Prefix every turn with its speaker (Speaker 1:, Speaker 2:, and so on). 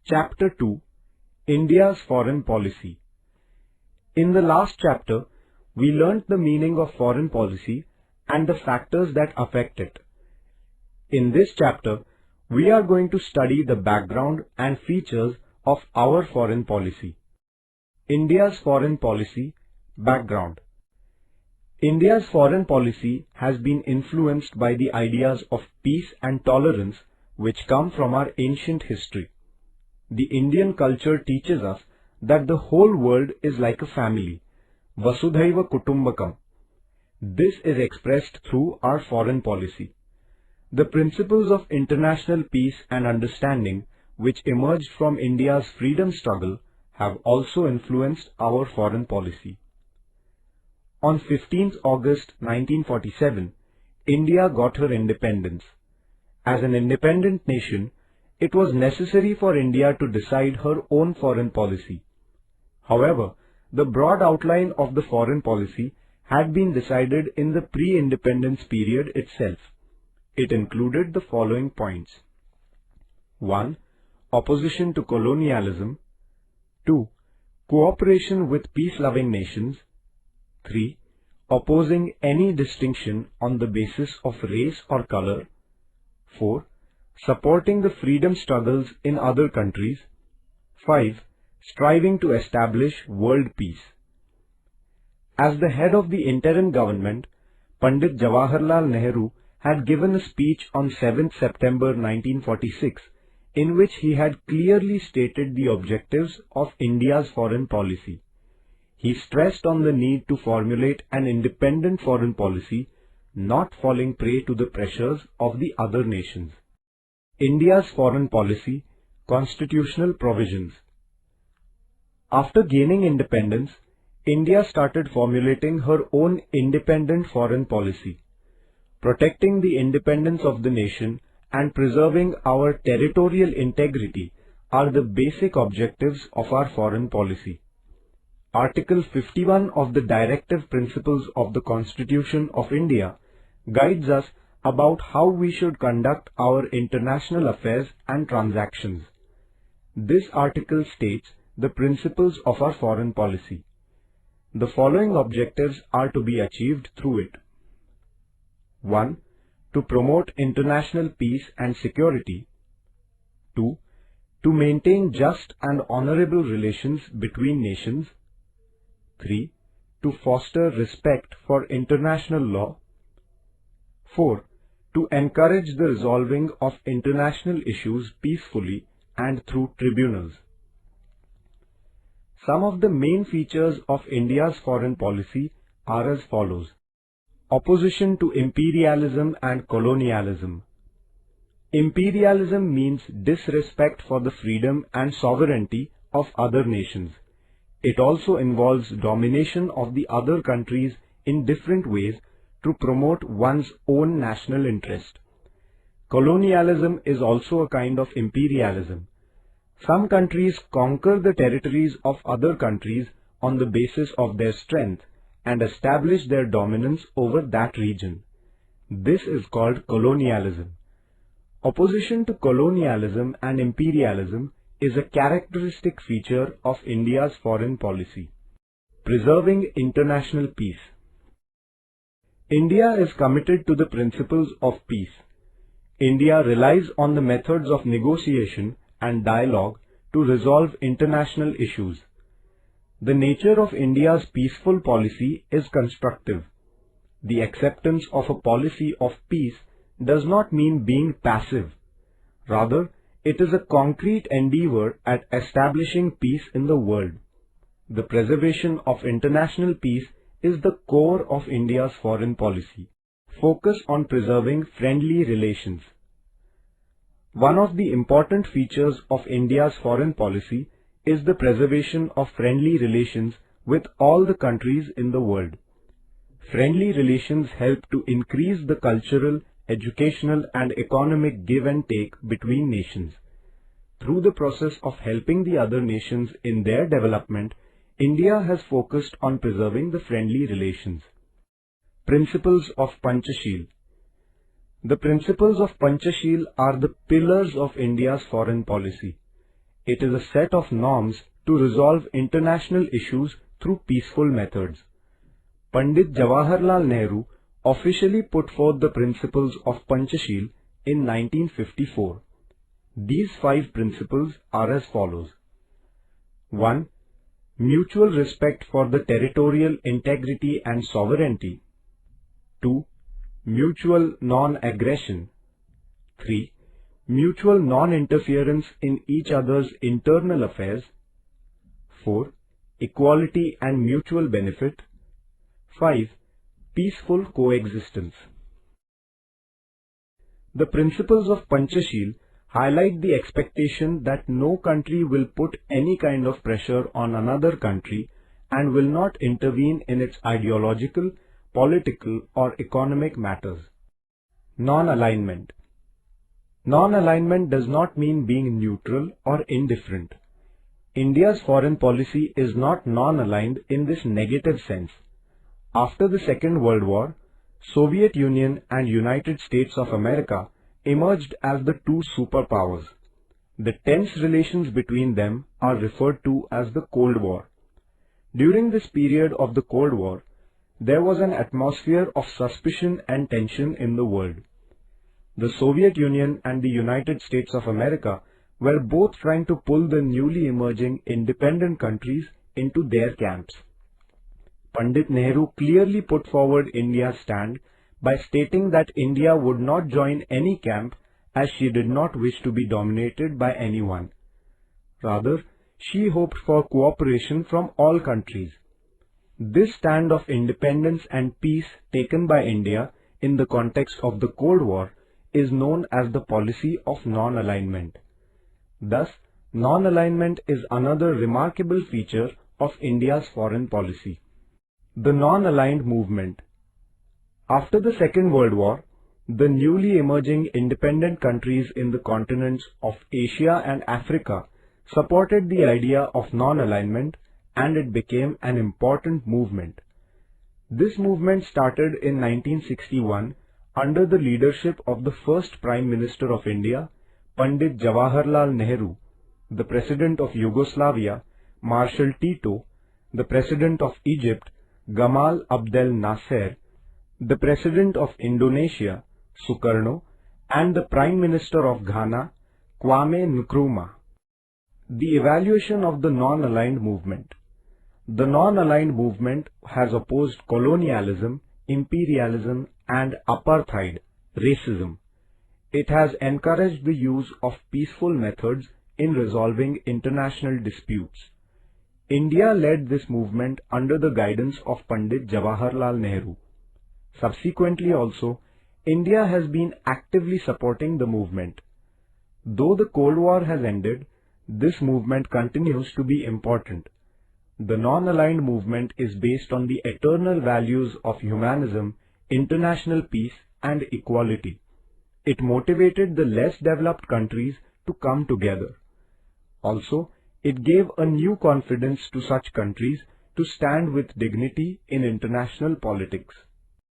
Speaker 1: Chapter 2, India's Foreign Policy. In the last chapter, we learnt the meaning of foreign policy and the factors that affect it. In this chapter, we are going to study the background and features of our foreign policy. India's foreign policy background. India's foreign policy has been influenced by the ideas of peace and tolerance which come from our ancient history. The Indian culture teaches us that the whole world is like a family, Vasudhaiva Kutumbakam. This is expressed through our foreign policy. The principles of international peace and understanding which emerged from India's freedom struggle have also influenced our foreign policy. On 15th August 1947, India got her independence. As an independent nation, it was necessary for India to decide her own foreign policy. However, the broad outline of the foreign policy had been decided in the pre-independence period itself. It included the following points. 1. Opposition to colonialism. 2. Cooperation with peace-loving nations. 3. Opposing any distinction on the basis of race or color. 4. Supporting the freedom struggles in other countries. 5. Striving to establish world peace. As the head of the interim government, Pandit Jawaharlal Nehru had given a speech on 7th September 1946 in which he had clearly stated the objectives of India's foreign policy. He stressed on the need to formulate an independent foreign policy, not falling prey to the pressures of the other nations. India's foreign policy, constitutional provisions. After gaining independence, India started formulating her own independent foreign policy. Protecting the independence of the nation and preserving our territorial integrity are the basic objectives of our foreign policy. Article 51 of the Directive Principles of the Constitution of India guides us about how we should conduct our international affairs and transactions. This article states the principles of our foreign policy. The following objectives are to be achieved through it. 1. To promote international peace and security. 2. To maintain just and honorable relations between nations. 3. To foster respect for international law. 4. To encourage the resolving of international issues peacefully and through tribunals. Some of the main features of India's foreign policy are as follows. Opposition to imperialism and colonialism. Imperialism means disrespect for the freedom and sovereignty of other nations. It also involves domination of the other countries in different ways to promote one's own national interest. Colonialism is also a kind of imperialism. Some countries conquer the territories of other countries on the basis of their strength and establish their dominance over that region. This is called colonialism. Opposition to colonialism and imperialism is a characteristic feature of India's foreign policy. Preserving international peace. India is committed to the principles of peace. India relies on the methods of negotiation and dialogue to resolve international issues. The nature of India's peaceful policy is constructive. The acceptance of a policy of peace does not mean being passive. Rather, it is a concrete endeavor at establishing peace in the world. The preservation of international peace is the core of India's foreign policy. Focus on preserving friendly relations. One of the important features of India's foreign policy is the preservation of friendly relations with all the countries in the world. Friendly relations help to increase the cultural, educational and economic give and take between nations. Through the process of helping the other nations in their development, India has focused on preserving the friendly relations. Principles of Panchashil. The principles of Panchashil are the pillars of India's foreign policy. It is a set of norms to resolve international issues through peaceful methods. Pandit Jawaharlal Nehru officially put forth the principles of Panchashil in 1954. These 5 principles are as follows. 1. Mutual respect for the territorial integrity and sovereignty. 2. Mutual non-aggression. 3. Mutual non-interference in each other's internal affairs. 4. Equality and mutual benefit. 5. Peaceful coexistence. The principles of Panchashil highlight the expectation that no country will put any kind of pressure on another country and will not intervene in its ideological, political or economic matters. Non-alignment. Non-alignment does not mean being neutral or indifferent. India's foreign policy is not non-aligned in this negative sense. After the Second World War, Soviet Union and United States of America emerged as the two superpowers. The tense relations between them are referred to as the Cold War. During this period of the Cold War, there was an atmosphere of suspicion and tension in the world. The Soviet Union and the United States of America were both trying to pull the newly emerging independent countries into their camps. Pandit Nehru clearly put forward India's stand by stating that India would not join any camp as she did not wish to be dominated by anyone. Rather, she hoped for cooperation from all countries. This stand of independence and peace taken by India in the context of the Cold War is known as the policy of non-alignment. Thus, non-alignment is another remarkable feature of India's foreign policy. The non-aligned movement. After the Second World War, the newly emerging independent countries in the continents of Asia and Africa supported the idea of non-alignment, and it became an important movement. This movement started in 1961 under the leadership of the first Prime Minister of India, Pandit Jawaharlal Nehru, the President of Yugoslavia, Marshal Tito, the President of Egypt, Gamal Abdel Nasser, the President of Indonesia, Sukarno, and the Prime Minister of Ghana, Kwame Nkrumah. The evaluation of the non-aligned movement. The non-aligned movement has opposed colonialism, imperialism, and apartheid, racism. It has encouraged the use of peaceful methods in resolving international disputes. India led this movement under the guidance of Pandit Jawaharlal Nehru. Subsequently also, India has been actively supporting the movement. Though the Cold War has ended, this movement continues to be important. The non-aligned movement is based on the eternal values of humanism, international peace, and equality. It motivated the less developed countries to come together. Also, it gave a new confidence to such countries to stand with dignity in international politics.